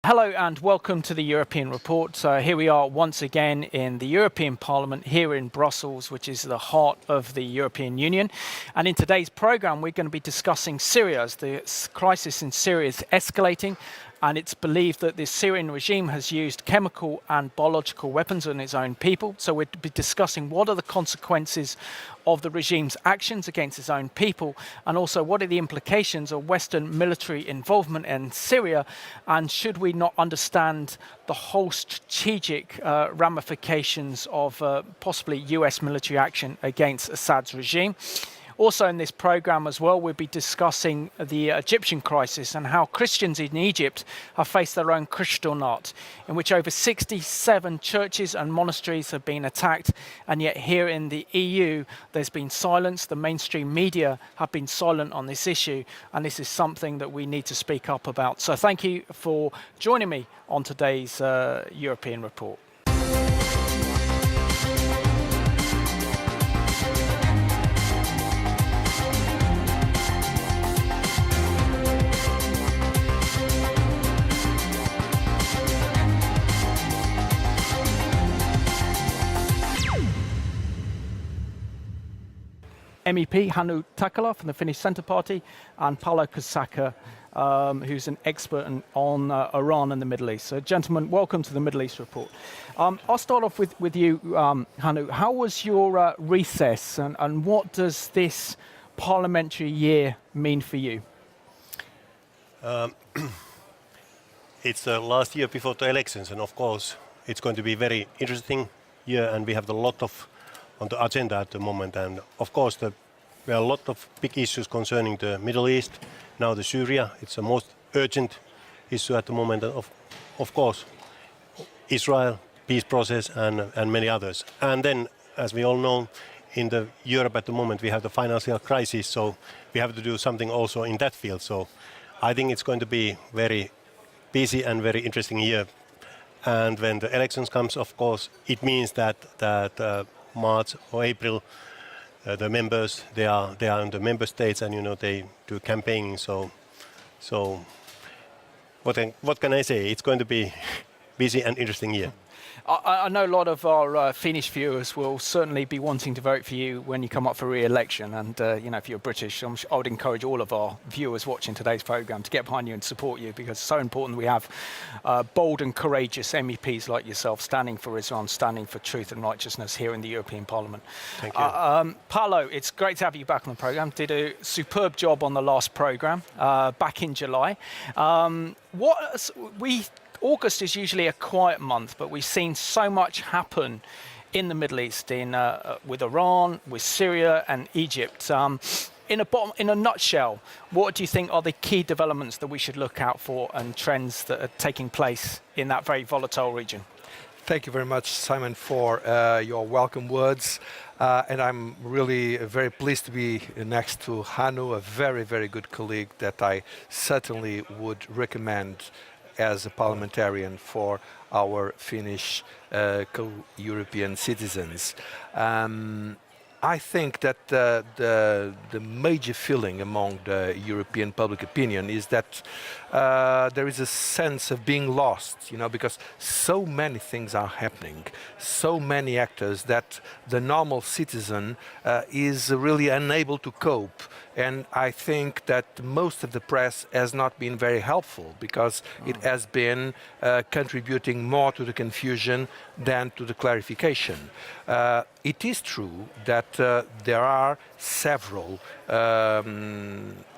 Hello and welcome to the European Report. Here we are once again in the European Parliament here in Brussels, which is the heart of the European Union. And in today's programme, we're going to be discussing Syria as the crisis in Syria is escalating. And it's believed that the Syrian regime has used chemical and biological weapons on its own people. So we'll be discussing what are the consequences of the regime's actions against its own people, and also what are the implications of Western military involvement in Syria, and should we not understand the whole strategic ramifications of possibly US military action against Assad's regime. Also in this programme as well, we'll be discussing the Egyptian crisis and how Christians in Egypt have faced their own Kristallnacht, in which over 67 churches and monasteries have been attacked. And yet here in the EU, there's been silence. The mainstream media have been silent on this issue. And this is something that we need to speak up about. So thank you for joining me on today's European Report. MEP Hannu Takkula from the Finnish Centre Party, and Paulo Casaca, who's an expert on Iran and the Middle East. So, gentlemen, welcome to the Middle East Report. I'll start off with you, Hannu. How was your recess, and what does this parliamentary year mean for you? It's the last year before the elections, and of course, it's going to be a very interesting year, and we have a lot of on the agenda at the moment. And of course, there are a lot of big issues concerning the Middle East. Now the Syria, it's the most urgent issue at the moment. And of course, Israel, peace process, and many others. And then, as we all know, in the Europe at the moment, we have the financial crisis. So we have to do something also in that field. So I think it's going to be very busy and very interesting year. And when the elections comes, of course, it means that March or April, the members they are in the member states, and they do campaigning. So what can I say? It's going to be busy and interesting year. I know a lot of our Finnish viewers will certainly be wanting to vote for you when you come up for re-election. And, if you're British, I would encourage all of our viewers watching today's programme to get behind you and support you, because it's so important we have bold and courageous MEPs like yourself standing for Islam, standing for truth and righteousness here in the European Parliament. Thank you. Paulo, it's great to have you back on the programme. Did a superb job on the last programme back in July. August is usually a quiet month, but we've seen so much happen in the Middle East, with Iran, with Syria and Egypt. In a nutshell, what do you think are the key developments that we should look out for and trends that are taking place in that very volatile region? Thank you very much, Simon, for your welcome words. And I'm really very pleased to be next to Hannu, a very, very good colleague that I certainly would recommend as a parliamentarian for our Finnish co-European citizens. I think that the major feeling among the European public opinion is that there is a sense of being lost, because so many things are happening, so many actors that the normal citizen is really unable to cope. And I think that most of the press has not been very helpful, because it has been contributing more to the confusion than to the clarification. It is true that there are several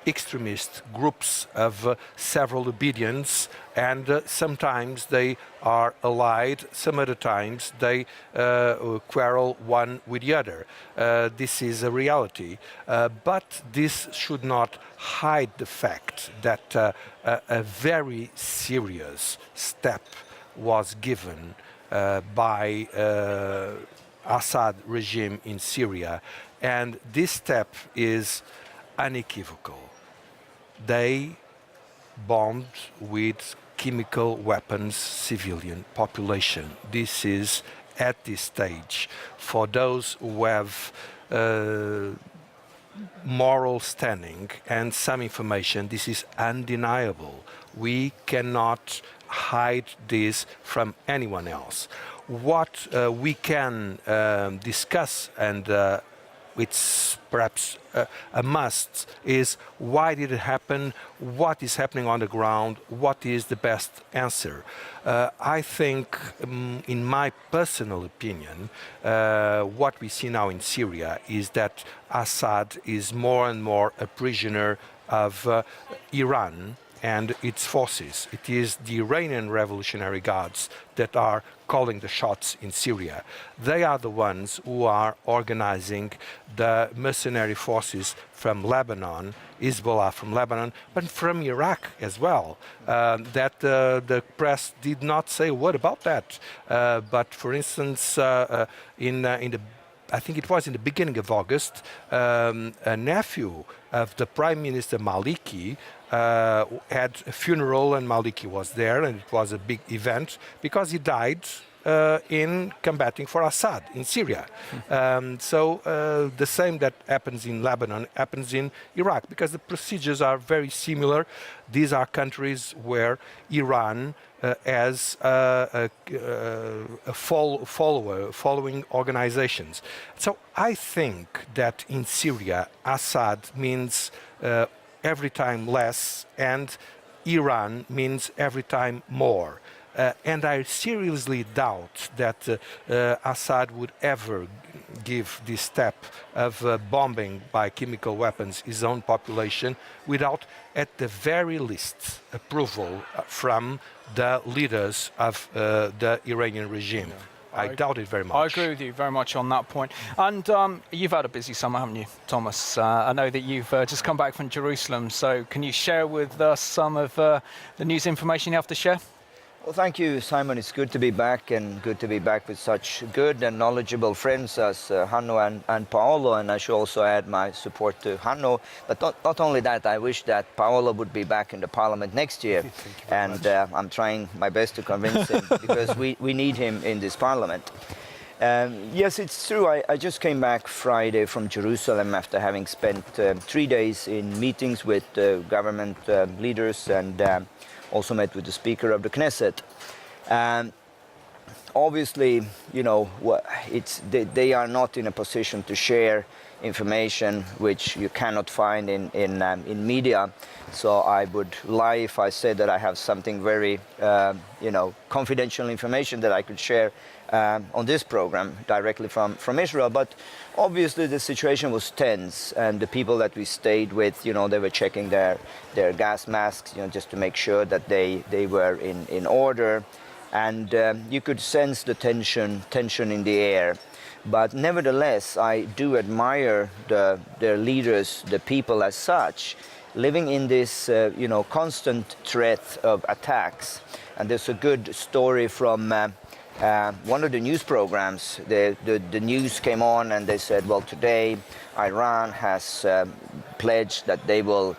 extremist groups of several obedience, and sometimes they are allied, some other times they quarrel one with the other. This is a reality, but this should not hide the fact that a very serious step was given by Assad regime in Syria, and this step is unequivocal. They bombed with chemical weapons civilian population. This is at this stage, for those who have moral standing and some information. This is undeniable. We cannot hide this from anyone else. What we can discuss, and it's perhaps a must, is why did it happen, what is happening on the ground, what is the best answer. I think, in my personal opinion, what we see now in Syria is that Assad is more and more a prisoner of Iran and its forces. It is the Iranian Revolutionary Guards that are calling the shots in Syria. They are the ones who are organizing the mercenary forces from Lebanon, Hezbollah from Lebanon, but from Iraq as well. That the press did not say a word about that. But for instance, I think it was in the beginning of August, a nephew of the Prime Minister Maliki had a funeral, and Maliki was there, and it was a big event because he died in combating for Assad in Syria. So the same that happens in Lebanon happens in Iraq, because the procedures are very similar. These are countries where Iran as following organizations. So I think that in Syria, Assad means every time less, and Iran means every time more. And I seriously doubt that Assad would ever give this step of bombing by chemical weapons his own population without, at the very least, approval from the leaders of the Iranian regime. I doubt it very much. I agree with you very much on that point. And you've had a busy summer, haven't you, Tomas? I know that you've just come back from Jerusalem, so can you share with us some of the news information you have to share? Well, thank you, Simon. It's good to be back, and good to be back with such good and knowledgeable friends as Hannu and Paulo. And I should also add my support to Hannu. But not only that, I wish that Paulo would be back in the parliament next year. And I'm trying my best to convince him, because we need him in this parliament. Yes, it's true. I just came back Friday from Jerusalem after having spent 3 days in meetings with government leaders, and also met with the Speaker of the Knesset. Obviously, you know, they are not in a position to share information which you cannot find in media. So I would lie if I said that I have something very, confidential information that I could share on this program directly from Israel. But obviously the situation was tense, and the people that we stayed with, they were checking their gas masks, just to make sure that they were in order. And you could sense the tension in the air. But nevertheless, I do admire their leaders, the people as such, living in this constant threat of attacks. And there's a good story from one of the news programs. The news came on, and they said, well, today Iran has pledged that they will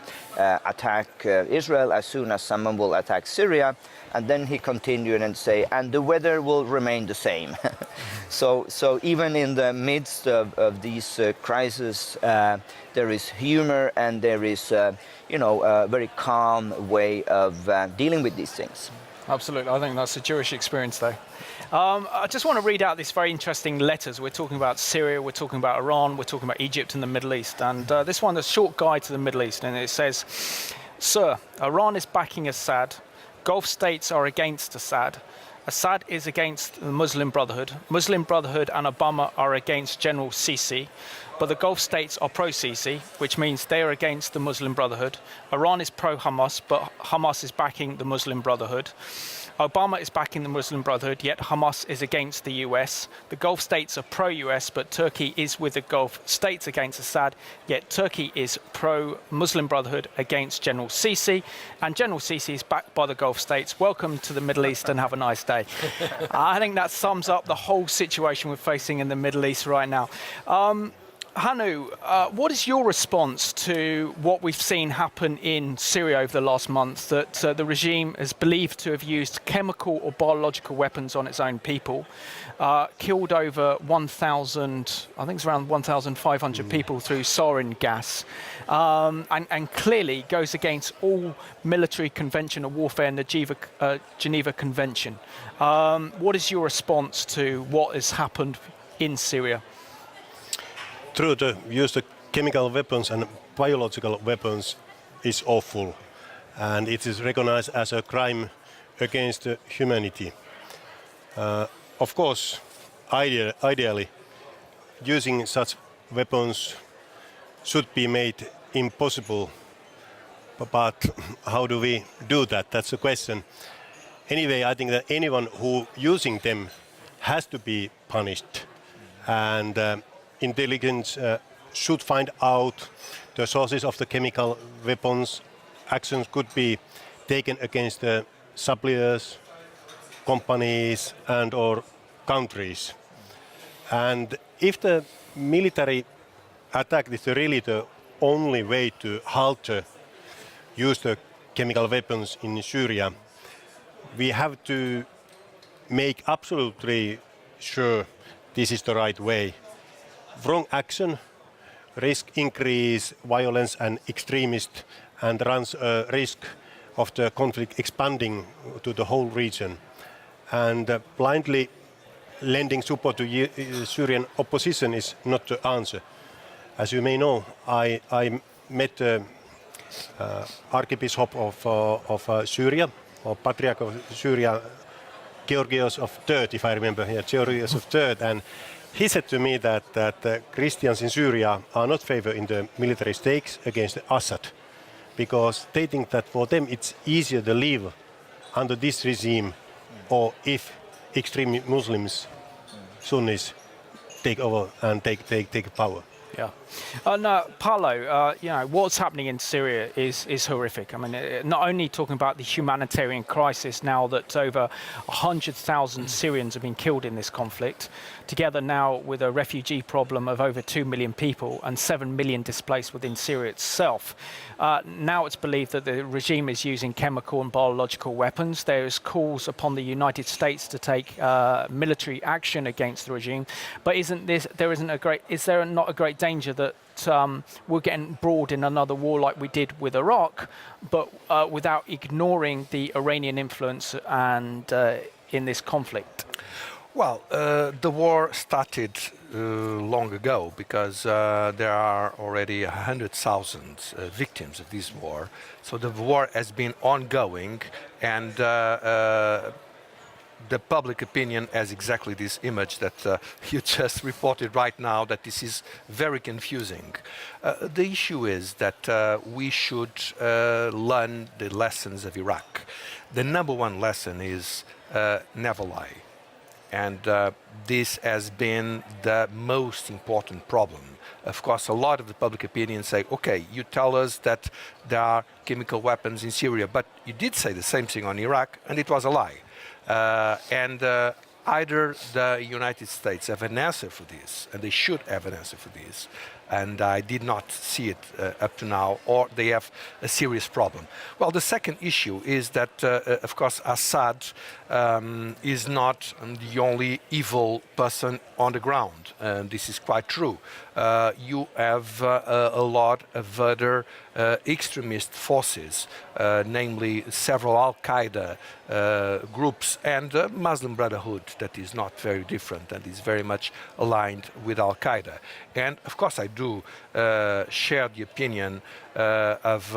attack Israel as soon as someone will attack Syria. And then he continued and say, and the weather will remain the same. So even in the midst of these crises, there is humor, and there is a very calm way of dealing with these things. Absolutely. I think that's a Jewish experience, though. I just want to read out these very interesting letters. We're talking about Syria, we're talking about Iran, we're talking about Egypt and the Middle East. And this one, a short guide to the Middle East, and it says, Sir, Iran is backing Assad. Gulf states are against Assad. Assad is against the Muslim Brotherhood. Muslim Brotherhood and Obama are against General Sisi. But the Gulf states are pro-Sisi, which means they are against the Muslim Brotherhood. Iran is pro-Hamas, but Hamas is backing the Muslim Brotherhood. Obama is backing the Muslim Brotherhood, yet Hamas is against the US. The Gulf states are pro-US, but Turkey is with the Gulf states against Assad, yet Turkey is pro-Muslim Brotherhood against General Sisi. And General Sisi is backed by the Gulf states. Welcome to the Middle East, and have a nice day. I think that sums up the whole situation we're facing in the Middle East right now. Hannu, what is your response to what we've seen happen in Syria over the last month, that the regime is believed to have used chemical or biological weapons on its own people, killed over 1,000, I think it's around 1,500 people through sarin gas, and clearly goes against all military convention of warfare and the Geneva Convention. What is your response to what has happened in Syria? True, the use of chemical weapons and biological weapons is awful, and it is recognized as a crime against humanity. Of course, ideally, using such weapons should be made impossible, but how do we do that? That's the question. Anyway, I think that anyone who using them has to be punished, and intelligence should find out the sources of the chemical weapons. Actions could be taken against the suppliers, companies and or countries. And if the military attack is really the only way to halt the use the chemical weapons in Syria, we have to make absolutely sure this is the right way. Wrong action risk increase violence and extremist and runs a risk of the conflict expanding to the whole region. And blindly lending support to Syrian opposition is not the answer. As you may know, I met the Archbishop of Syria, or Patriarch of Syria, Georgios of III, if I remember here, Georgios of III, and he said to me that Christians in Syria are not favored in the military stakes against Assad, because they think that for them it's easier to live under this regime, or if extreme Muslims, Sunnis, take over and take power. Yeah. No, Paulo, what's happening in Syria is horrific. I mean, not only talking about the humanitarian crisis now that over 100,000 Syrians have been killed in this conflict, together now with a refugee problem of over 2 million people and 7 million displaced within Syria itself. Now it's believed that the regime is using chemical and biological weapons. There's calls upon the United States to take military action against the regime. But is there not a great danger that we're getting embroiled in another war like we did with Iraq, but without ignoring the Iranian influence and in this conflict? Well, the war started long ago, because there are already 100,000 victims of this war. So the war has been ongoing, and the public opinion has exactly this image that you just reported right now, that this is very confusing. The issue is that we should learn the lessons of Iraq. The number one lesson is never lie. And this has been the most important problem. Of course, a lot of the public opinion say, okay, you tell us that there are chemical weapons in Syria, but you did say the same thing on Iraq, and it was a lie. Either the United States have an answer for this, and they should have an answer for this, and I did not see it up to now, or they have a serious problem. Well, the second issue is that, of course, Assad is not the only evil person on the ground, and this is quite true. You have a lot of other extremist forces, namely several Al-Qaeda groups and Muslim Brotherhood, that is not very different and is very much aligned with Al-Qaeda. And of course I do share the opinion of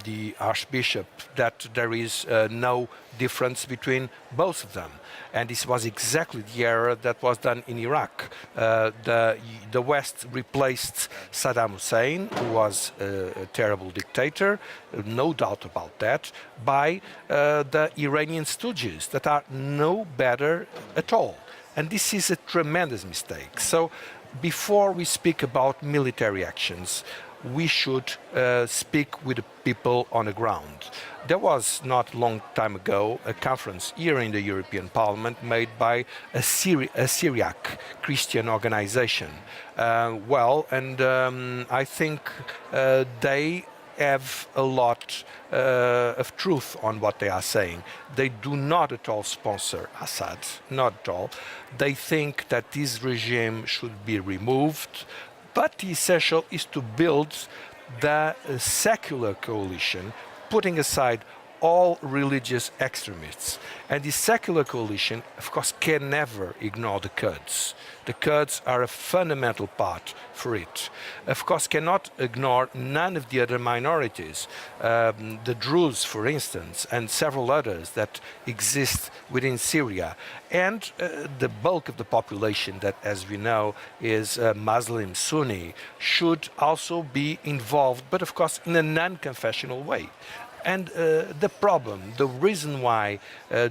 the Archbishop that there is no difference between both of them. And this was exactly the error that was done in Iraq. The West replaced Saddam Hussein, who was a terrible dictator, no doubt about that, by the Iranian stooges that are no better at all. And this is a tremendous mistake. So before we speak about military actions, we should speak with the people on the ground. There was not a long time ago a conference here in the European Parliament made by a Syriac Christian organization. I think they have a lot of truth on what they are saying. They do not at all sponsor Assad, not at all. They think that this regime should be removed, but the essential is to build the secular coalition, putting aside all religious extremists. And the secular coalition, of course, can never ignore the Kurds. The Kurds are a fundamental part for it. Of course, cannot ignore none of the other minorities, the Druze, for instance, and several others that exist within Syria. And the bulk of the population that, as we know, is Muslim Sunni, should also be involved, but of course in a non-confessional way. And the problem, the reason why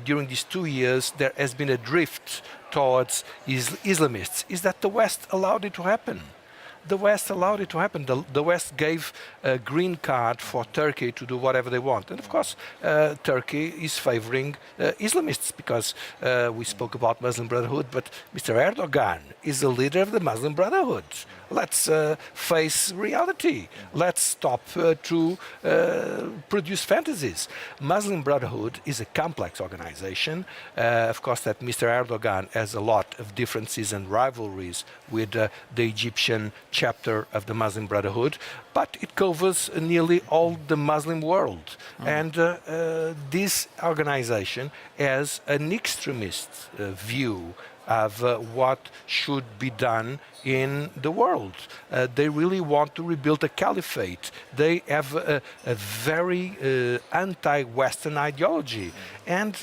during these 2 years there has been a drift towards Islamists is that the West allowed it to happen. The West allowed it to happen. The West gave a green card for Turkey to do whatever they want. And of course, Turkey is favoring Islamists because we spoke about Muslim Brotherhood, but Mr. Erdogan is the leader of the Muslim Brotherhood. Let's face reality. Let's stop to produce fantasies. Muslim Brotherhood is a complex organization. Of course, that Mr. Erdogan has a lot of differences and rivalries with the Egyptian chapter of the Muslim Brotherhood, but it covers nearly all the Muslim world. And this organization has an extremist view of what should be done in the world. They really want to rebuild a caliphate. They have a very anti-Western ideology. And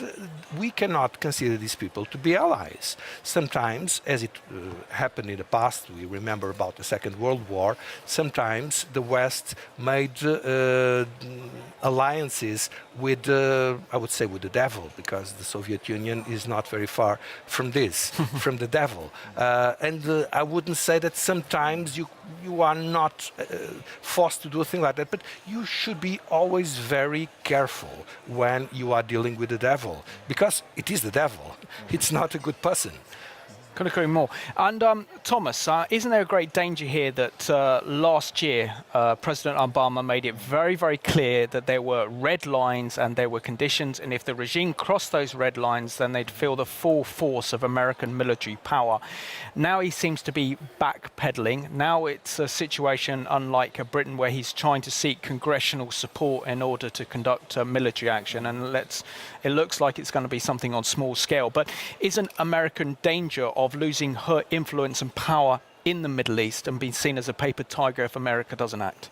we cannot consider these people to be allies. Sometimes, as it happened in the past, we remember about the Second World War, sometimes the West made alliances with, I would say, with the devil, because the Soviet Union is not very far from this, from the devil. I wouldn't say that sometimes you are not forced to do a thing like that, but you should be always very careful when you are dealing with the devil, because it is the devil. It's not a good person. Couldn't agree more. And Tomas, isn't there a great danger here that last year President Obama made it very, very clear that there were red lines and there were conditions, and if the regime crossed those red lines, then they'd feel the full force of American military power. Now he seems to be backpedaling. Now it's a situation unlike Britain where he's trying to seek congressional support in order to conduct military action, and it looks like it's going to be something on small scale. But isn't America in danger of losing her influence and power in the Middle East and being seen as a paper tiger if America doesn't act?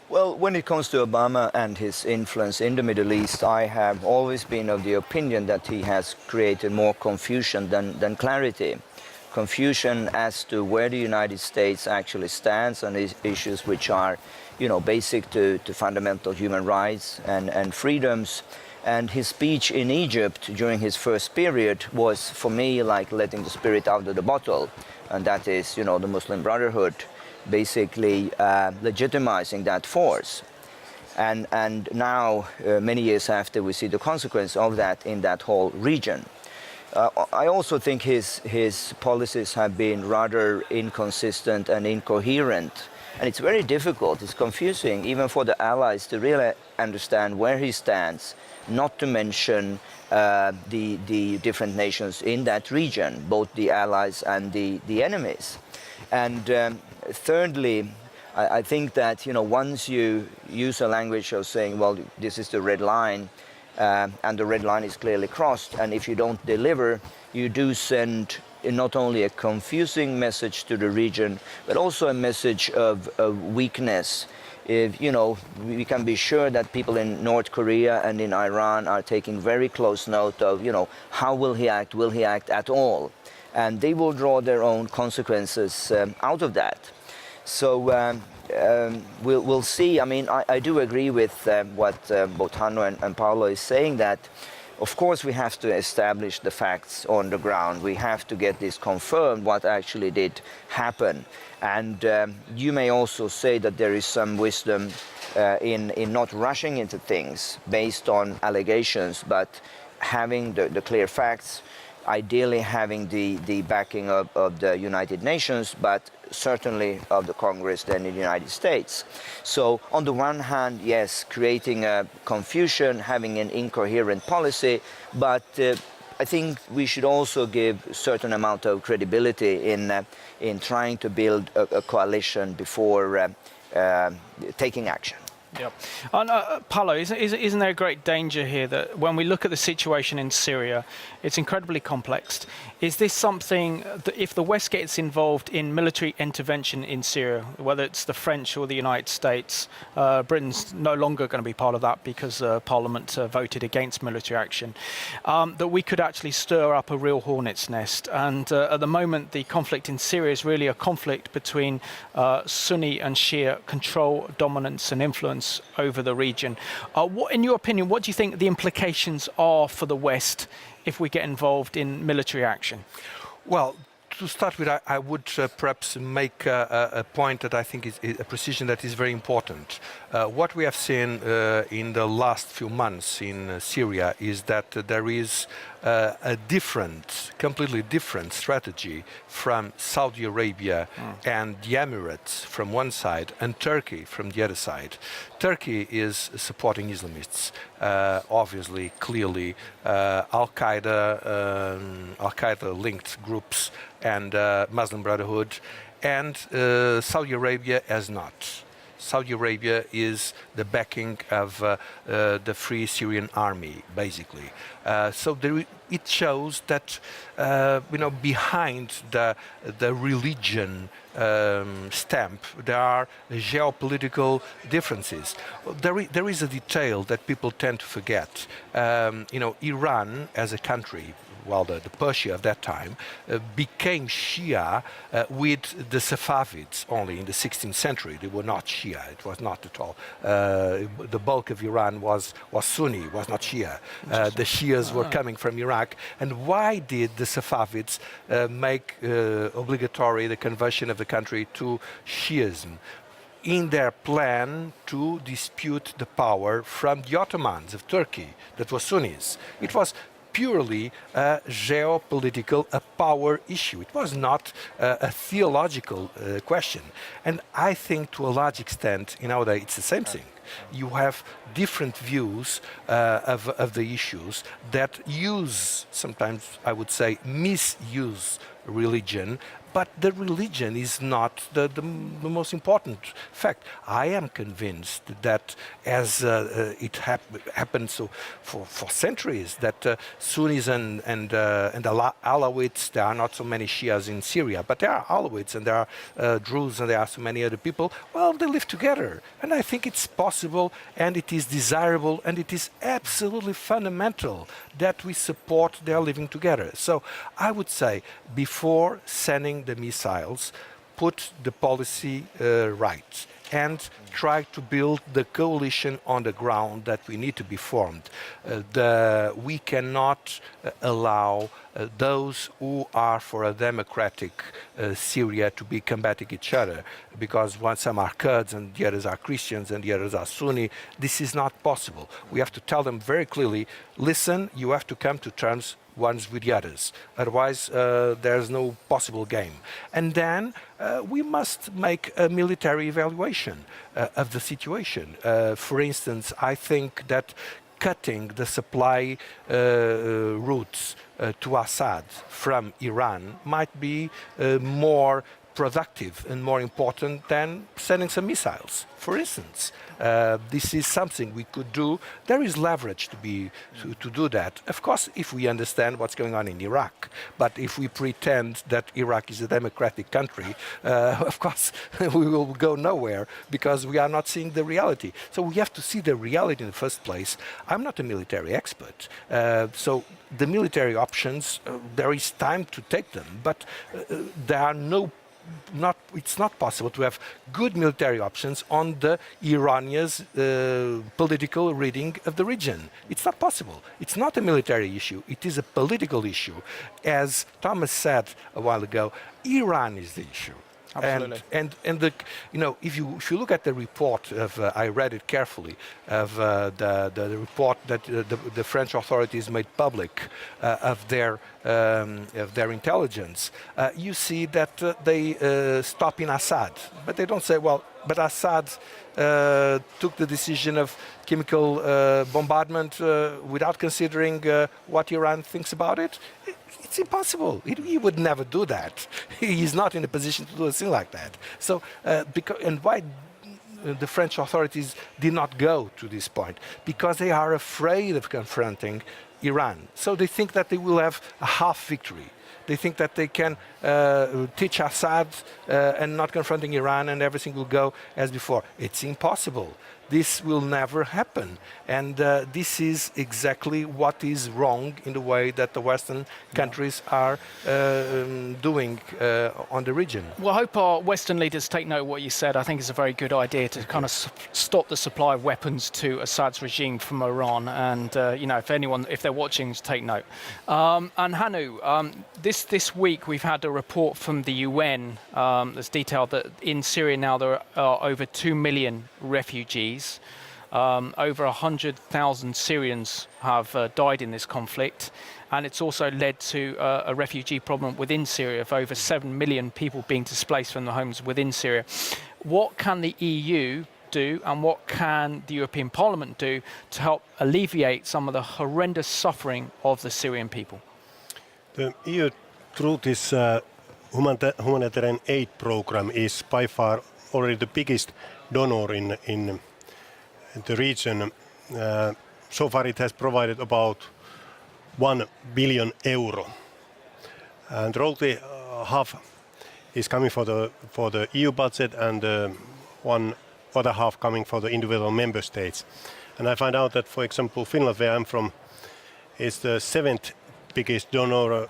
Well, when it comes to Obama and his influence in the Middle East, I have always been of the opinion that he has created more confusion than clarity. Confusion as to where the United States actually stands on these issues which are, basic to fundamental human rights and freedoms. And his speech in Egypt during his first period was, for me, like letting the spirit out of the bottle. And that is, the Muslim Brotherhood basically legitimizing that force. And now, many years after, we see the consequence of that in that whole region. I also think his policies have been rather inconsistent and incoherent. And it's very difficult, it's confusing, even for the allies to really understand where he stands, not to mention the different nations in that region, both the allies and the enemies. And thirdly, I think that, once you use a language of saying, well, this is the red line, and the red line is clearly crossed, and if you don't deliver, you do send not only a confusing message to the region, but also a message of weakness. If, we can be sure that people in North Korea and in Iran are taking very close note of, how will he act at all? And they will draw their own consequences out of that. So we'll see. I mean, I do agree with what both Hannu and Paulo is saying, that Of course, we have to establish the facts on the ground. We have to get this confirmed, what actually did happen. And you may also say that there is some wisdom in not rushing into things based on allegations, but having the clear facts, ideally having the backing of the United Nations, but certainly of the Congress then in the United States. So on the one hand, yes, creating a confusion, having an incoherent policy, but I think we should also give a certain amount of credibility in trying to build a coalition before taking action. Yep. And Paulo, isn't there a great danger here that when we look at the situation in Syria, it's incredibly complex? Is this something that if the West gets involved in military intervention in Syria, whether it's the French or the United States, Britain's no longer going to be part of that because Parliament voted against military action, that we could actually stir up a real hornet's nest? And at the moment, the conflict in Syria is really a conflict between Sunni and Shia control, dominance and influence over the region. In your opinion, what do you think the implications are for the West if we get involved in military action? Well, to start with, I would perhaps make a point that I think is a precision that is very important. What we have seen in the last few months in Syria is that there is a completely different strategy from Saudi Arabia and the Emirates from one side and Turkey from the other side. Turkey is supporting Islamists, obviously, clearly, Al-Qaeda linked groups and Muslim Brotherhood, and Saudi Arabia has not. Saudi Arabia is the backing of the Free Syrian Army, basically. So it shows that behind the religion stamp, there are geopolitical differences. There is a detail that people tend to forget. Iran as a country, well, the Persia of that time, became Shia with the Safavids only in the 16th century. They were not Shia. It was not at all. The bulk of Iran was Sunni, was not Shia. The Shias were coming from Iraq. And why did the Safavids make obligatory the conversion of the country to Shiism? In their plan to dispute the power from the Ottomans of Turkey, that was Sunnis. It was purely a geopolitical, a power issue. It was not a theological question. And I think to a large extent, nowadays, it's the same thing. You have different views of the issues that use, sometimes I would say, misuse religion, but the religion is not the most important fact. I am convinced that as it happened so for centuries, that Sunnis and Alawites, there are not so many Shias in Syria, but there are Alawites and there are Druze and there are so many other people. Well, they live together. And I think it's possible and it is desirable and it is absolutely fundamental that we support their living together. So I would say before sending the missiles, put the policy right and try to build the coalition on the ground that we need to be formed. We cannot allow those who are for a democratic Syria to be combating each other, because some are Kurds and the others are Christians and the others are Sunni. This is not possible. We have to tell them very clearly, listen, you have to come to terms ones with the others. Otherwise, there's no possible game. And then we must make a military evaluation of the situation. For instance, I think that cutting the supply routes to Assad from Iran might be more productive and more important than sending some missiles. For instance, this is something we could do. There is leverage to do that. Of course, if we understand what's going on in Iraq. But if we pretend that Iraq is a democratic country, of course, we will go nowhere because we are not seeing the reality. So we have to see the reality in the first place. I'm not a military expert. So the military options, there is time to take them. But there are no it's not possible to have good military options on the Iranians' political reading of the region. It's not possible. It's not a military issue. It is a political issue. As Tomas said a while ago, Iran is the issue. Absolutely. And the, if you look at the report of I read it carefully of the report that the French authorities made public of their intelligence, you see that they stop in Assad, but they don't say, well, but Assad took the decision of chemical bombardment without considering what Iran thinks about it. It's impossible. He would never do that. He's not in a position to do a thing like that. So, and why the French authorities did not go to this point? Because they are afraid of confronting Iran. So they think that they will have a half victory. They think that they can teach Assad and not confronting Iran and everything will go as before. It's impossible. This will never happen. And this is exactly what is wrong in the way that the Western countries are doing on the region. Well, I hope our Western leaders take note of what you said. I think it's a very good idea to kind of stop the supply of weapons to Assad's regime from Iran. And, if they're watching, take note. And Hannu, this week we've had a report from the UN that's detailed that in Syria now there are over 2 million refugees. Over 100,000 Syrians have died in this conflict, and it's also led to a refugee problem within Syria of over 7 million people being displaced from their homes within Syria. What can the EU do, and what can the European Parliament do to help alleviate some of the horrendous suffering of the Syrian people? The EU, through this humanitarian aid program, is by far already the biggest donor in the region. So far it has provided about 1 billion euro, and roughly half is coming for the EU budget and one other half coming for the individual member states. And I find out that, for example, Finland, where I'm from, is the 7th biggest donor,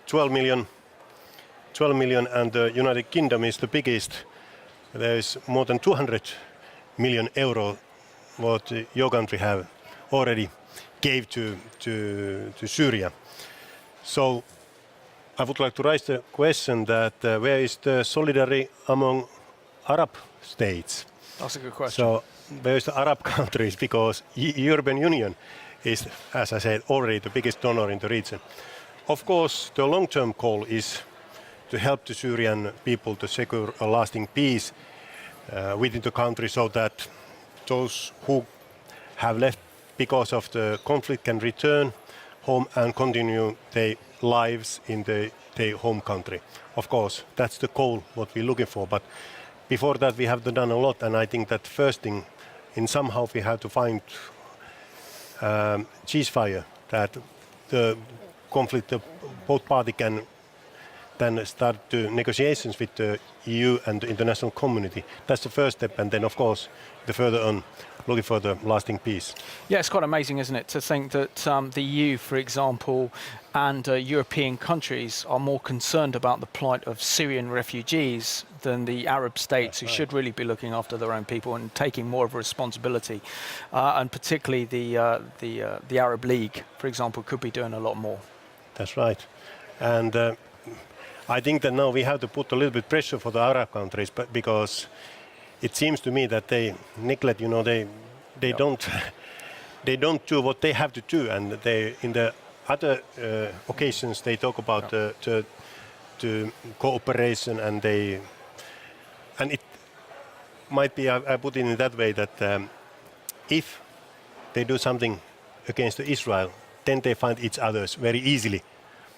12 million, and the United Kingdom is the biggest. There is more than 200 million euro what your country have already gave to Syria. So I would like to raise the question that where is the solidarity among Arab states? That's a good question. So where is the Arab countries? Because European Union is, as I said, already the biggest donor in the region. Of course, the long-term goal is to help the Syrian people to secure a lasting peace within the country, so that those who have left because of the conflict can return home and continue their lives in their home country. Of course, that's the goal what we're looking for. But before that, we have done a lot, and I think that first thing, in somehow we have to find ceasefire, that the conflict, both parties can then start the negotiations with the EU and the international community. That's the first step, and then of course the further on looking for the lasting peace. Yeah, it's quite amazing, isn't it, to think that the EU, for example, and European countries are more concerned about the plight of Syrian refugees than the Arab states, who should really be looking after their own people and taking more of a responsibility. And particularly the Arab League, for example, could be doing a lot more. That's right. And I think that now we have to put a little bit pressure for the Arab countries, but because it seems to me that they neglect, they don't do what they have to do, and they in the other occasions they talk about the cooperation, and it might be, I put it in that way, that if they do something against Israel, then they find each other very easily.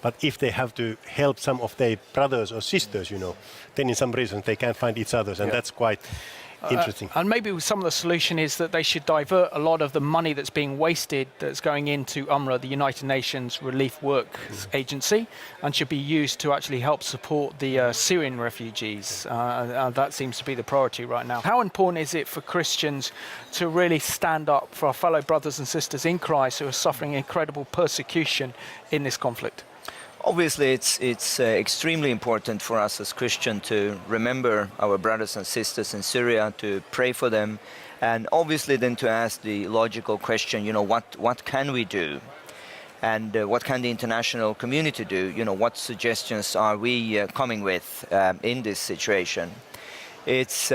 But if they have to help some of their brothers or sisters, then in some reasons they can't find each other, and that's quite interesting. And maybe some of the solution is that they should divert a lot of the money that's being wasted, that's going into UNRWA, the United Nations Relief Work Agency, and should be used to actually help support the Syrian refugees. That seems to be the priority right now. How important is it for Christians to really stand up for our fellow brothers and sisters in Christ who are suffering incredible persecution in this conflict? Obviously, it's extremely important for us as Christians to remember our brothers and sisters in Syria, to pray for them, and obviously then to ask the logical question, what can we do? And what can the international community do? What suggestions are we coming with in this situation? It's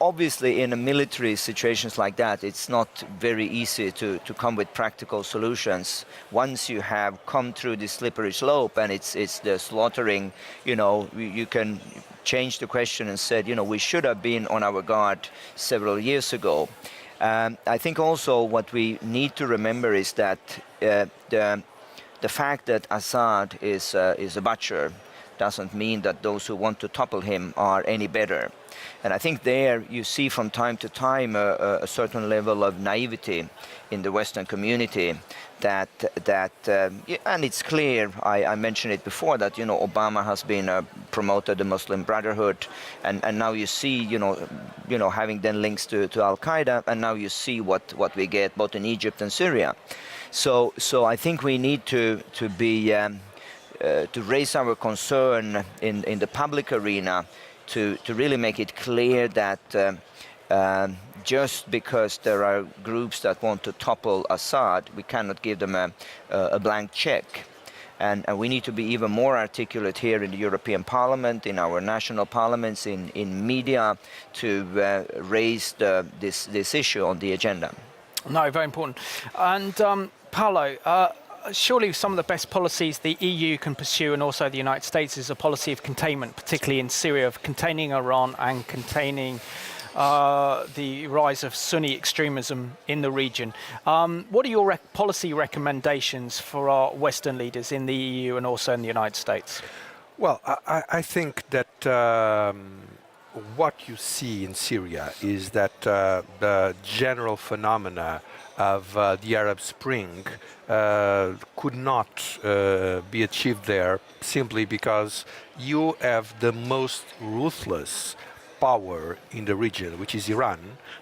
obviously in a military situations like that, it's not very easy to come with practical solutions. Once you have come through the slippery slope and it's the slaughtering, you can change the question and said, we should have been on our guard several years ago. I think also what we need to remember is that the fact that Assad is a butcher doesn't mean that those who want to topple him are any better. And I think there you see from time to time a certain level of naivety in the Western community that and it's clear, I mentioned it before, that Obama has been promoted the Muslim Brotherhood, and now you see having then links to Al-Qaeda, and now you see what we get both in Egypt and Syria. So I think we need to be to raise our concern in the public arena, to really make it clear that just because there are groups that want to topple Assad, we cannot give them a blank check. And we need to be even more articulate here in the European Parliament, in our national parliaments, in media, to raise this issue on the agenda. No, very important. And Paulo, surely some of the best policies the EU can pursue, and also the United States, is a policy of containment, particularly in Syria, of containing Iran and containing the rise of Sunni extremism in the region. What are your policy recommendations for our Western leaders in the EU and also in the United States? Well, I think that what you see in Syria is that the general phenomena of the Arab Spring could not be achieved there simply because you have the most ruthless power in the region, which is Iran,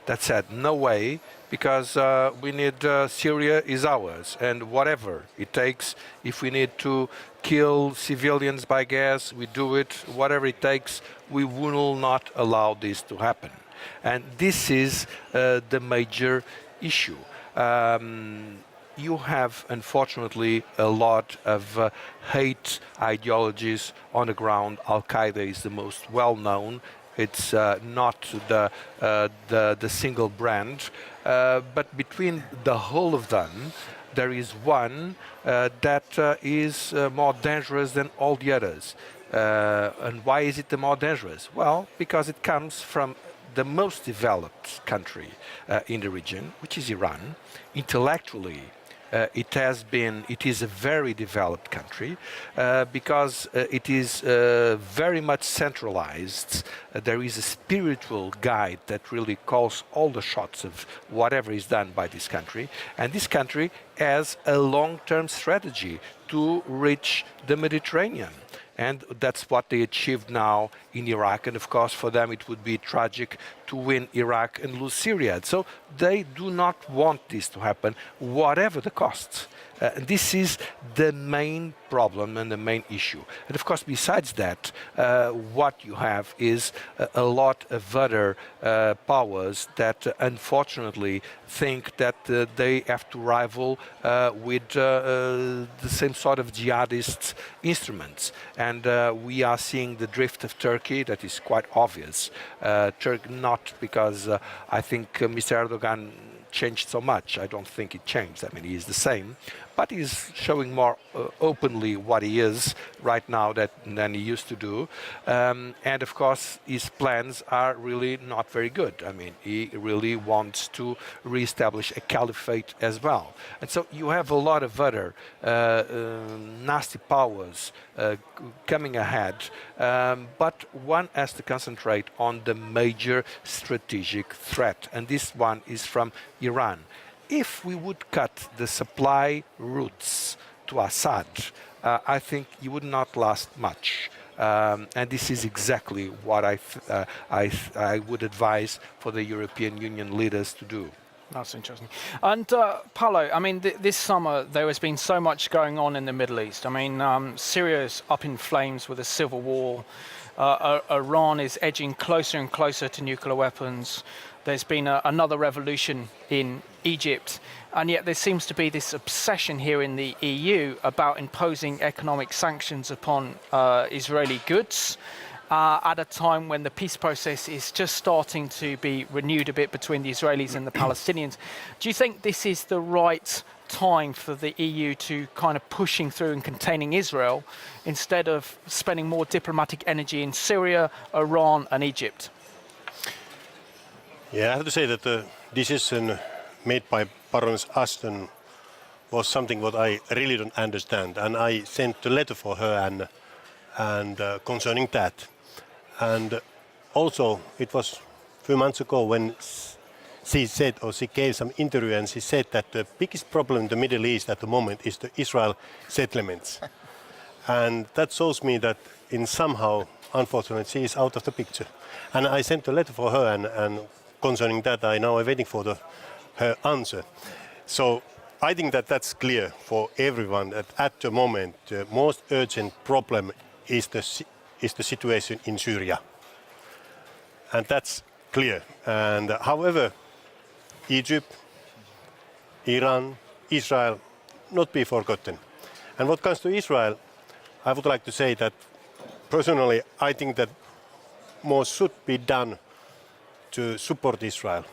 that said, no way, because we need Syria is ours, and whatever it takes, if we need to kill civilians by gas, we do it, whatever it takes, we will not allow this to happen. And this is the major issue. You have, unfortunately, a lot of hate ideologies on the ground. Al-Qaeda is the most well-known. It's not the single brand, but between the whole of them, there is one that is more dangerous than all the others. And why is it the more dangerous? Well, because it comes from the most developed country in the region, which is Iran. Intellectually, it is a very developed country because it is very much centralized. There is a spiritual guide that really calls all the shots of whatever is done by this country. And this country has a long-term strategy to reach the Mediterranean. And that's what they achieved now in Iraq. And of course, for them, it would be tragic to win Iraq and lose Syria. So they do not want this to happen, whatever the cost. This is the main problem and the main issue. And of course, besides that, what you have is a lot of other powers that unfortunately think that they have to rival with the same sort of jihadist instruments. And we are seeing the drift of Turkey. That is quite obvious. Not because I think Mr. Erdogan changed so much. I don't think it changed. I mean, he is the same, but he's showing more openly what he is right now than he used to do. And of course, his plans are really not very good. I mean, he really wants to reestablish a caliphate as well. And so you have a lot of other nasty powers coming ahead, but one has to concentrate on the major strategic threat, and this one is from Iran. If we would cut the supply routes to Assad, I think he would not last much. And this is exactly what I would advise for the European Union leaders to do. That's interesting. And Paulo, I mean, this summer there has been so much going on in the Middle East. I mean, Syria is up in flames with a civil war. Iran is edging closer and closer to nuclear weapons. There's been another revolution in Egypt. And yet there seems to be this obsession here in the EU about imposing economic sanctions upon Israeli goods at a time when the peace process is just starting to be renewed a bit between the Israelis and the Palestinians. Do you think this is the right time for the EU to kind of pushing through and containing Israel instead of spending more diplomatic energy in Syria, Iran and Egypt? Yeah, I have to say that the decision made by Baroness Ashton was something what I really don't understand, and I sent a letter for her and concerning that. And also it was a few months ago when she said, or she gave some interview, and she said that the biggest problem in the Middle East at the moment is the Israel settlements. And that shows me that in somehow, unfortunately, she is out of the picture. And I sent a letter for her, and concerning that, I now am waiting for her answer. So I think that that's clear for everyone that at the moment the most urgent problem is the situation in Syria. And that's clear. And however, Egypt, Iran, Israel, not be forgotten. And what comes to Israel, I would like to say that personally, I think that more should be done to support Israel.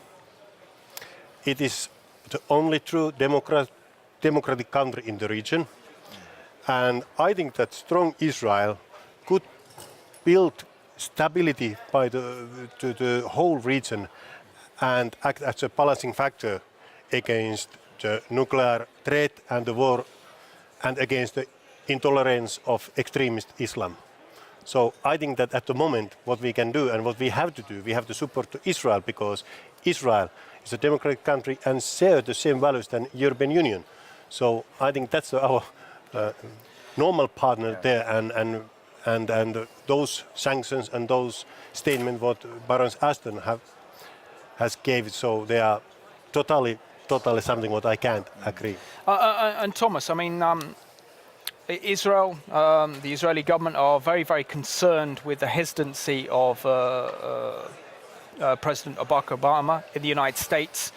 It is the only true democratic country in the region. And I think that strong Israel could build stability to the whole region and act as a balancing factor against the nuclear threat and the war and against the intolerance of extremist Islam. So I think that at the moment what we can do and what we have to do, we have to support Israel, because Israel is a democratic country and shares the same values than European Union. So I think that's our normal partner there, and those sanctions and those statements what Baroness Ashton has gave, so they are totally something what I can't agree. And Tomas, I mean, Israel, the Israeli government are very, very concerned with the hesitancy of President Barack Obama in the United States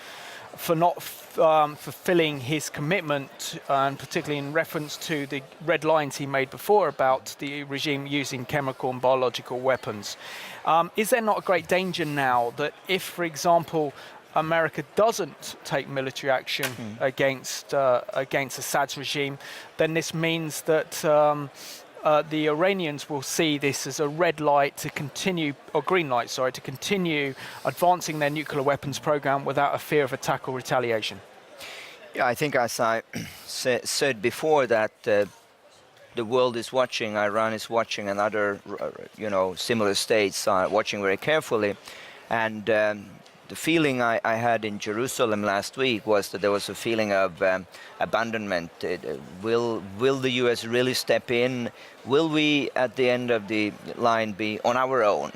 for not fulfilling his commitment, and particularly in reference to the red lines he made before about the regime using chemical and biological weapons. Is there not a great danger now that if, for example, America doesn't take military action against Assad's regime, then this means that the Iranians will see this as a red light to continue, or green light, sorry, to continue advancing their nuclear weapons program without a fear of attack or retaliation? Yeah, I think as I said before, that the world is watching, Iran is watching, and other similar states are watching very carefully. And the feeling I had in Jerusalem last week was that there was a feeling of abandonment. Will the US really step in? Will we, at the end of the line, be on our own?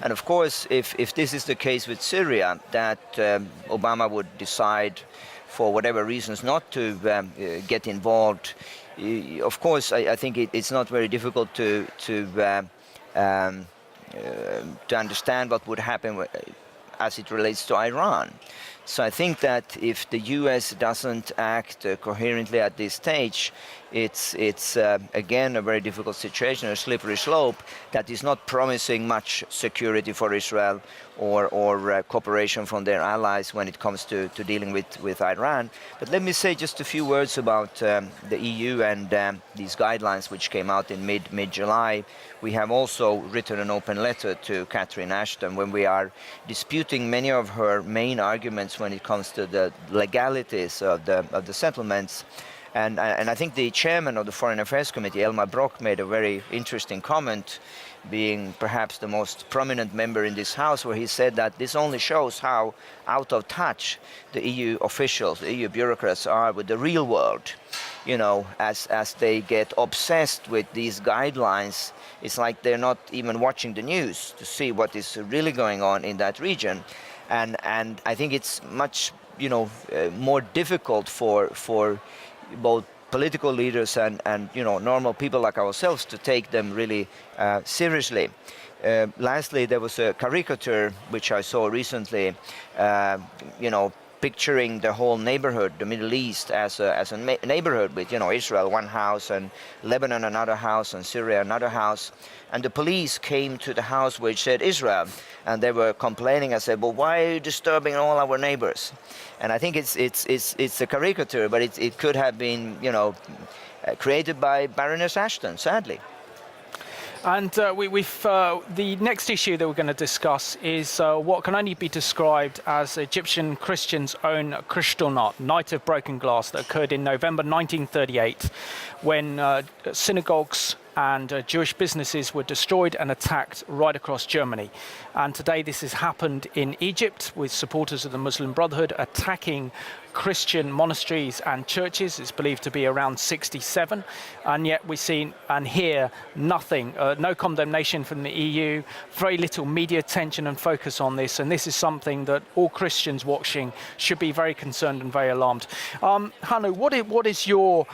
And of course, if this is the case with Syria, that Obama would decide for whatever reasons not to get involved, of course, I think it's not very difficult to understand what would happen as it relates to Iran. So I think that if the US doesn't act coherently at this stage, it's again a very difficult situation, a slippery slope that is not promising much security for Israel or cooperation from their allies when it comes to dealing with Iran. But let me say just a few words about the EU and these guidelines which came out in mid-July. We have also written an open letter to Catherine Ashton when we are disputing many of her main arguments when it comes to the legalities of the settlements. And I think the chairman of the Foreign Affairs Committee, Elmar Brok, made a very interesting comment, being perhaps the most prominent member in this house, where he said that this only shows how out of touch the EU officials, the EU bureaucrats are with the real world. You know, as they get obsessed with these guidelines, it's like they're not even watching the news to see what is really going on in that region. And I think it's much more difficult for both political leaders and normal people like ourselves to take them really seriously. Lastly, there was a caricature which I saw recently, picturing the whole neighborhood, the Middle East, as a neighborhood with, Israel one house and Lebanon another house and Syria another house. And the police came to the house which said Israel, and they were complaining. I said, well, why are you disturbing all our neighbors? And I think it's a caricature, but it could have been, created by Baroness Ashton, sadly. And the next issue that we're going to discuss is what can only be described as Egyptian Christians' own Kristallnacht, Night of Broken Glass, that occurred in November 1938, when synagogues and Jewish businesses were destroyed and attacked right across Germany. And today this has happened in Egypt with supporters of the Muslim Brotherhood attacking Christian monasteries and churches. It's believed to be around 67, and yet we see and hear nothing, no condemnation from the EU, very little media attention and focus on this, and this is something that all Christians watching should be very concerned and very alarmed. Hannu, what is your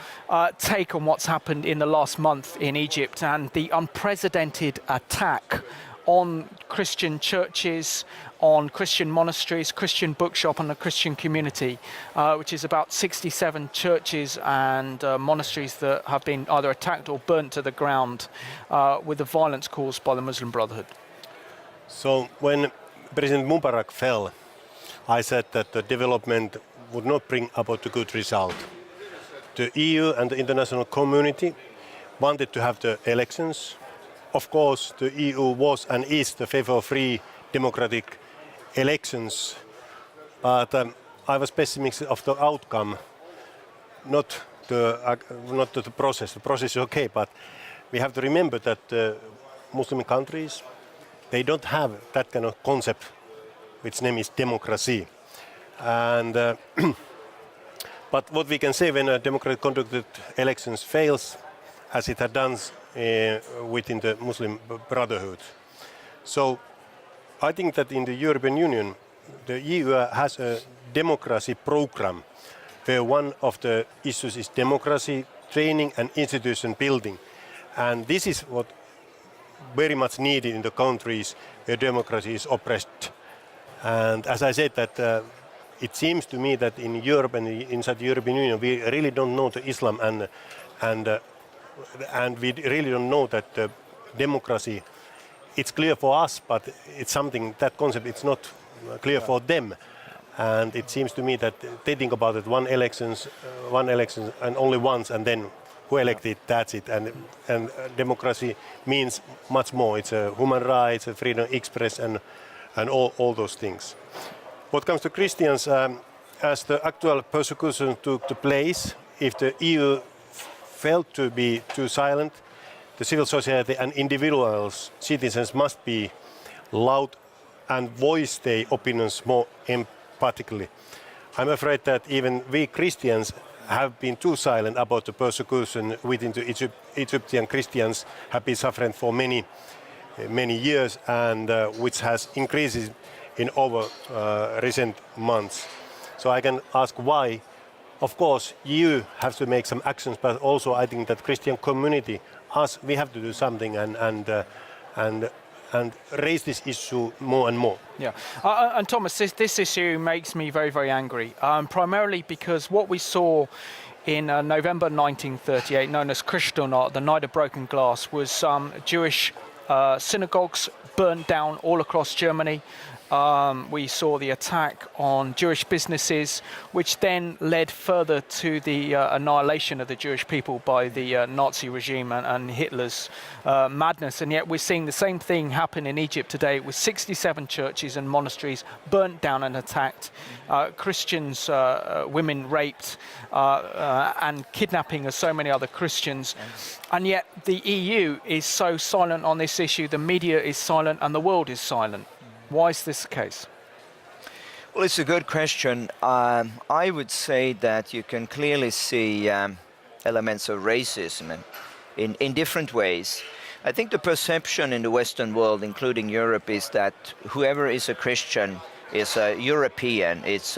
take on what's happened in the last month in Egypt and the unprecedented attack on Christian churches, on Christian monasteries, Christian bookshop, and the Christian community, which is about 67 churches and monasteries that have been either attacked or burnt to the ground with the violence caused by the Muslim Brotherhood? So when President Mubarak fell, I said that the development would not bring about a good result. The EU and the international community wanted to have the elections. Of course, the EU was and is the favor of free democratic elections, but I was pessimistic of the outcome, not the process. The process is okay, but we have to remember that Muslim countries, they don't have that kind of concept, which name is democracy. And but what we can say when a democratic conducted elections fails, as it had done within the Muslim Brotherhood. So I think that in the European Union, the EU has a democracy program where one of the issues is democracy training and institution building. And this is what very much needed in the countries where democracy is oppressed. And as I said, that it seems to me that in Europe and inside the European Union, we really don't know the Islam and we really don't know that democracy, it's clear for us, but it's something, that concept, it's not clear for them. And it seems to me that they think about it, one election and only once, and then who elected, that's it. And democracy means much more. It's a human rights, a freedom of express, and all those things. What comes to Christians, as the actual persecution took place, if the EU felt to be too silent, the civil society and individuals, citizens, must be loud and voice their opinions more empathically. I'm afraid that even we Christians have been too silent about the persecution within the Egyptian Christians have been suffering for many years, and which has increased in over recent months. So I can ask why. Of course, EU has to make some actions, but also I think that Christian community, us, we have to do something and raise this issue more and more. Yeah, and Tomas, this issue makes me very, very angry, primarily because what we saw in November 1938, known as Kristallnacht, the Night of Broken Glass, was Jewish synagogues burnt down all across Germany. We saw the attack on Jewish businesses, which then led further to the annihilation of the Jewish people by the Nazi regime and Hitler's madness. And yet we're seeing the same thing happen in Egypt today, with 67 churches and monasteries burnt down and attacked, Christians, women raped, and kidnapping of so many other Christians. And yet the EU is so silent on this issue, the media is silent, and the world is silent. Why is this the case? Well, it's a good question. I would say that you can clearly see elements of racism in different ways. I think the perception in the Western world, including Europe, is that whoever is a Christian is a European, it's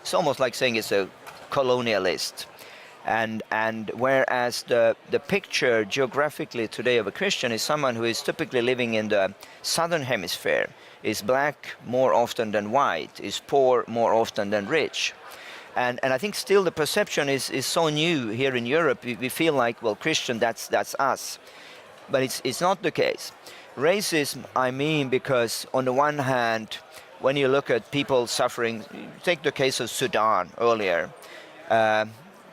it's almost like saying it's a colonialist. And whereas the picture geographically today of a Christian is someone who is typically living in the southern hemisphere, is black more often than white, is poor more often than rich. And I think still the perception is so new here in Europe. We feel like, well, Christian, that's us. But it's not the case. Racism, I mean, because on the one hand, when you look at people suffering, take the case of Sudan earlier,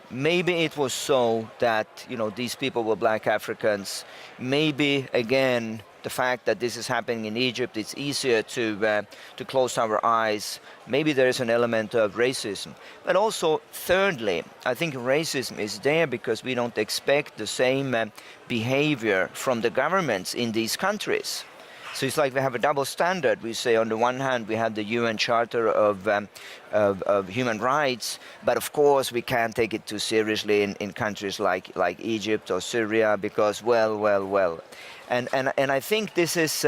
maybe it was so that, these people were black Africans. Maybe, again, the fact that this is happening in Egypt, it's easier to close our eyes. Maybe there is an element of racism. But also, thirdly, I think racism is there because we don't expect the same behavior from the governments in these countries. So it's like we have a double standard. We say on the one hand we have the UN Charter of Human Rights, but of course we can't take it too seriously in countries like Egypt or Syria because well. And I think this is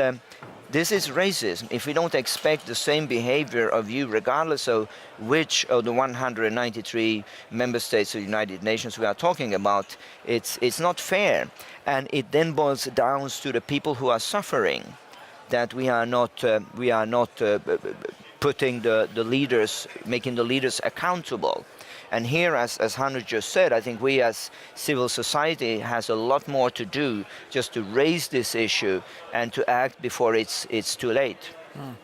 racism. If we don't expect the same behavior of you, regardless of which of the 193 member states of the United Nations we are talking about, it's not fair. And it then boils down to the people who are suffering, that we are not putting the leaders, making the leaders accountable. And here, as Hannu just said, I think we as civil society has a lot more to do just to raise this issue and to act before it's too late. Mm.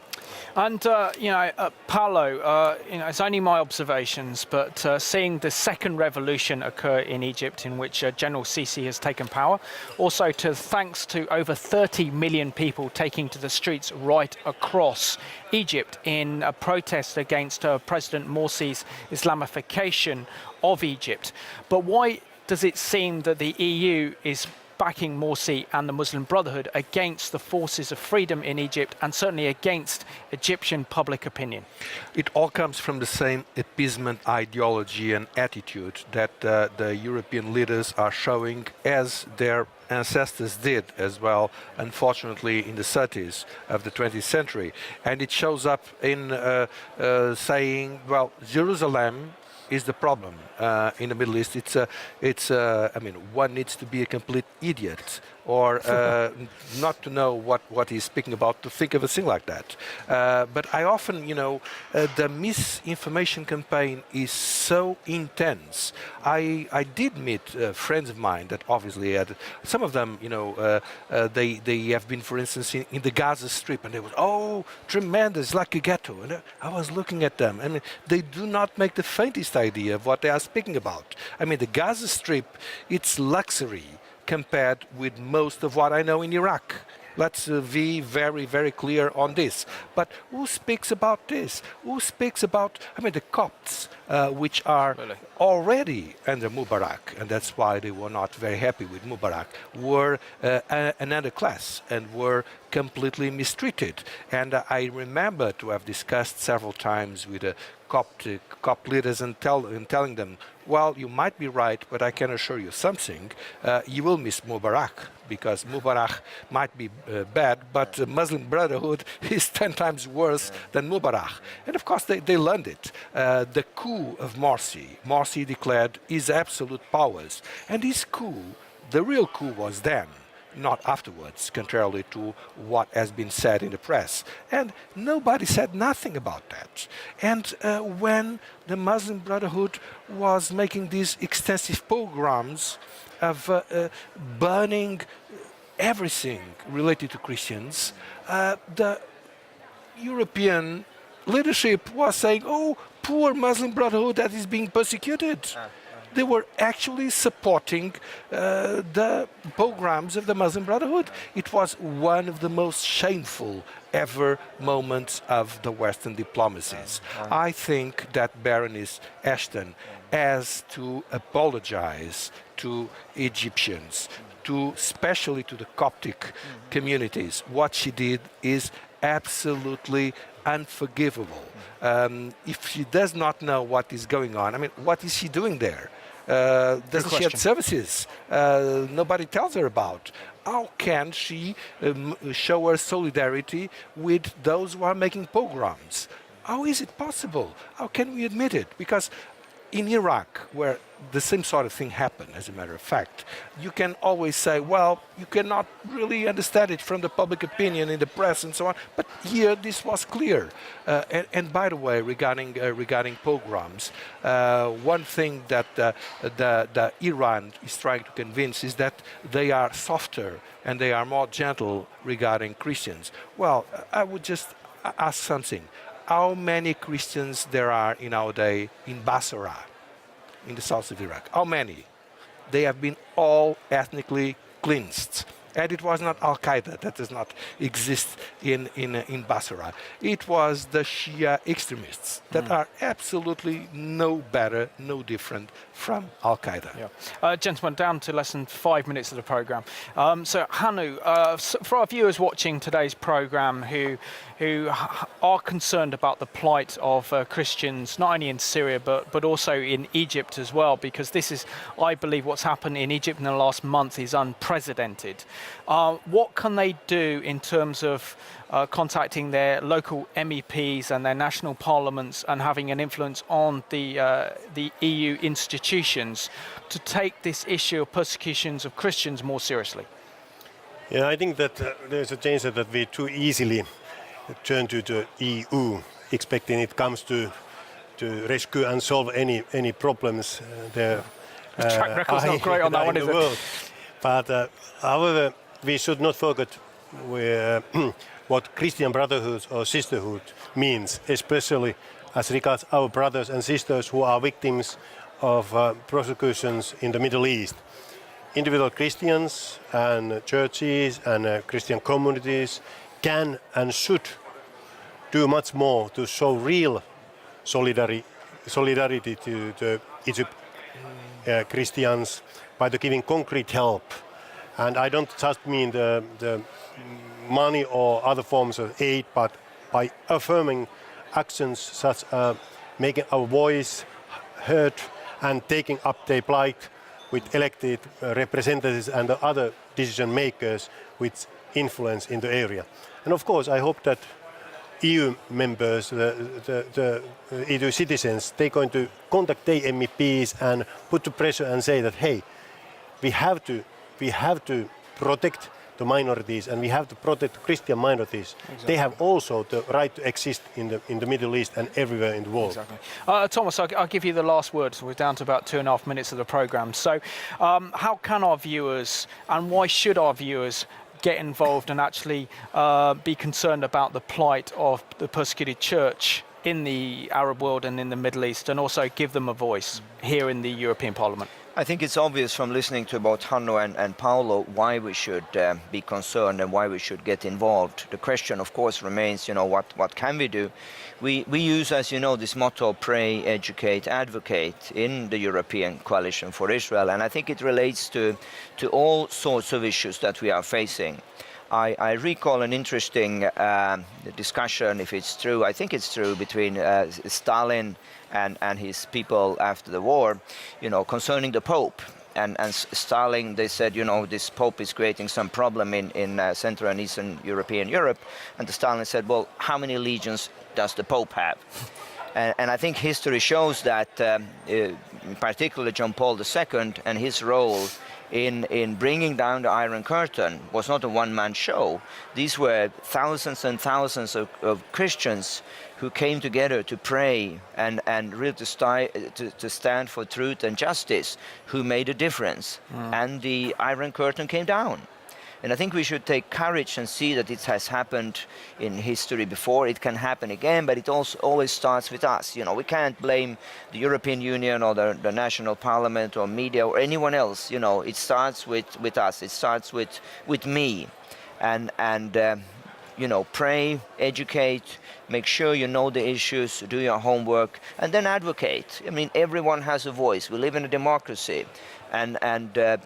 And, Paulo, it's only my observations, but seeing the second revolution occur in Egypt in which General Sisi has taken power, also thanks to over 30 million people taking to the streets right across Egypt in a protest against President Morsi's Islamification of Egypt. But why does it seem that the EU is backing Morsi and the Muslim Brotherhood against the forces of freedom in Egypt and certainly against Egyptian public opinion? It all comes from the same appeasement ideology and attitude that the European leaders are showing, as their ancestors did as well, unfortunately, in the 30s of the 20th century. And it shows up in saying, well, Jerusalem is the problem in the Middle East. One needs to be a complete idiot or not to know what he's speaking about to think of a thing like that. But I often, the misinformation campaign is so intense. I did meet friends of mine that obviously had, some of them, they have been, for instance, in the Gaza Strip, and they were, tremendous, like a ghetto. And I was looking at them, and they do not make the faintest idea of what they are speaking about. I mean, the Gaza Strip, it's luxury compared with most of what I know in Iraq. Let's be very, very clear on this. But who speaks about this? Who speaks about, the Copts, which are already under Mubarak, and that's why they were not very happy with Mubarak, were another class and were completely mistreated. And I remember to have discussed several times with the Copt leaders and telling them, well, you might be right, but I can assure you something. You will miss Mubarak, because Mubarak might be bad, but the Muslim Brotherhood is 10 times worse than Mubarak. And of course, they learned it. The coup of Morsi declared his absolute powers. And this coup, the real coup, was then, not afterwards, contrarily to what has been said in the press. And nobody said nothing about that. And when the Muslim Brotherhood was making these extensive pogroms of burning everything related to Christians, the European leadership was saying, oh, poor Muslim Brotherhood that is being persecuted. They were actually supporting the pogroms of the Muslim Brotherhood. It was one of the most shameful ever moments of the Western diplomacies. I think that Baroness Ashton has to apologize to Egyptians, especially to the Coptic communities. What she did is absolutely unforgivable. If she does not know what is going on, what is she doing there? Doesn't she have services nobody tells her about? How can she show her solidarity with those who are making pogroms? How is it possible? How can we admit it? Because in Iraq, where the same sort of thing happened, as a matter of fact, you can always say, well, you cannot really understand it from the public opinion in the press and so on. But here, this was clear. And by the way, regarding pogroms, one thing that the Iran is trying to convince is that they are softer and they are more gentle regarding Christians. Well, I would just ask something. How many Christians there are in our day in Basra, in the south of Iraq? How many? They have been all ethnically cleansed. And it was not Al-Qaeda, that does not exist in Basra. It was the Shia extremists that are absolutely no better, no different from Al-Qaeda. Yeah. Gentlemen, down to less than 5 minutes of the programme. So Hannu, for our viewers watching today's programme who are concerned about the plight of Christians, not only in Syria, but also in Egypt as well, because this is, I believe, what's happened in Egypt in the last month is unprecedented. What can they do in terms of contacting their local MEPs and their national parliaments and having an influence on the EU institutions to take this issue of persecutions of Christians more seriously? Yeah, I think that there's a danger that we too easily turn to the EU, expecting it comes to rescue and solve any problems there. The track record's not great on that one, is it? But however, we should not forget what Christian brotherhood or sisterhood means, especially as regards our brothers and sisters who are victims of persecutions in the Middle East. Individual Christians and churches and Christian communities can and should do much more to show real solidarity to the Egypt Christians by giving concrete help. And I don't just mean the money or other forms of aid, but by affirming actions such as making our voice heard and taking up their plight with elected representatives and the other decision makers with influence in the area. And of course, I hope that EU members, the EU citizens, they're going to contact their MEPs and put the pressure and say that, hey, we have to protect the minorities and we have to protect Christian minorities. Exactly. They have also the right to exist in the Middle East and everywhere in the world. Exactly. Tomas, I'll give you the last word. So we're down to about 2.5 minutes of the programme. So how can our viewers and why should our viewers get involved and actually be concerned about the plight of the persecuted church in the Arab world and in the Middle East, and also give them a voice here in the European Parliament? I think it's obvious from listening to both Hannu and Paulo why we should be concerned and why we should get involved. The question, of course, remains, what can we do? We use, as you know, this motto, pray, educate, advocate in the European Coalition for Israel. And I think it relates to all sorts of issues that we are facing. I recall an interesting discussion, if it's true, I think it's true, between Stalin and his people after the war, concerning the Pope. And Stalin, they said, this Pope is creating some problem in Central and Eastern Europe. And Stalin said, well, how many legions does the Pope have? And I think history shows that, in particular, John Paul II and his role in bringing down the Iron Curtain was not a one-man show. These were thousands and thousands of Christians who came together to pray and really to stand for truth and justice, who made a difference. And the Iron Curtain came down. And I think we should take courage and see that it has happened in history before. It can happen again, but it also always starts with us. We can't blame the European Union or the national parliament or media or anyone else. It starts with us. It starts with me. And pray, educate, make sure you know the issues, do your homework, and then advocate. I mean, everyone has a voice. We live in a democracy. And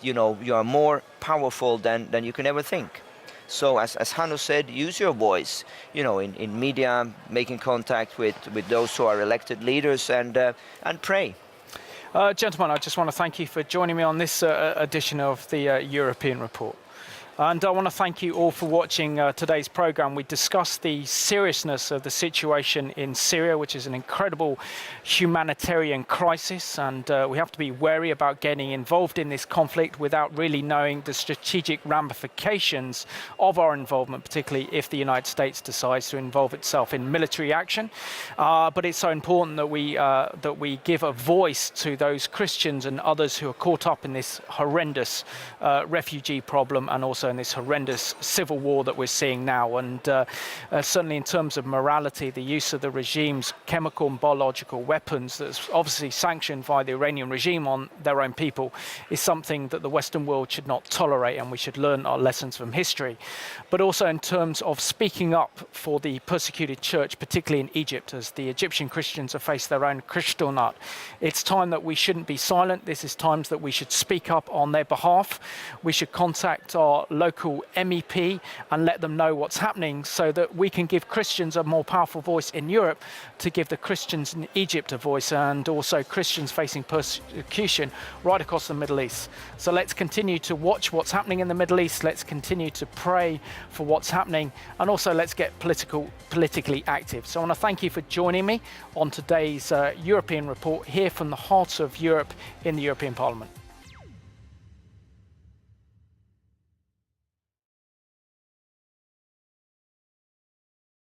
you are more powerful than you can ever think. So as Hannu said, use your voice, in media, making contact with those who are elected leaders, and pray. Gentlemen, I just want to thank you for joining me on this edition of the European Report. And I want to thank you all for watching today's program. We discussed the seriousness of the situation in Syria, which is an incredible humanitarian crisis, and we have to be wary about getting involved in this conflict without really knowing the strategic ramifications of our involvement, particularly if the United States decides to involve itself in military action. But it's so important that we give a voice to those Christians and others who are caught up in this horrendous refugee problem, and also in this horrendous civil war that we're seeing now. And certainly in terms of morality, the use of the regime's chemical and biological weapons that's obviously sanctioned by the Iranian regime on their own people is something that the Western world should not tolerate, and we should learn our lessons from history. But also in terms of speaking up for the persecuted church, particularly in Egypt, as the Egyptian Christians have faced their own Kristallnacht. It's time that we shouldn't be silent. This is times that we should speak up on their behalf. We should contact our local MEP and let them know what's happening, so that we can give Christians a more powerful voice in Europe, to give the Christians in Egypt a voice, and also Christians facing persecution right across the Middle East. So let's continue to watch what's happening in the Middle East. Let's continue to pray for what's happening, and also let's get politically active. So I want to thank you for joining me on today's European report here from the heart of Europe in the European Parliament.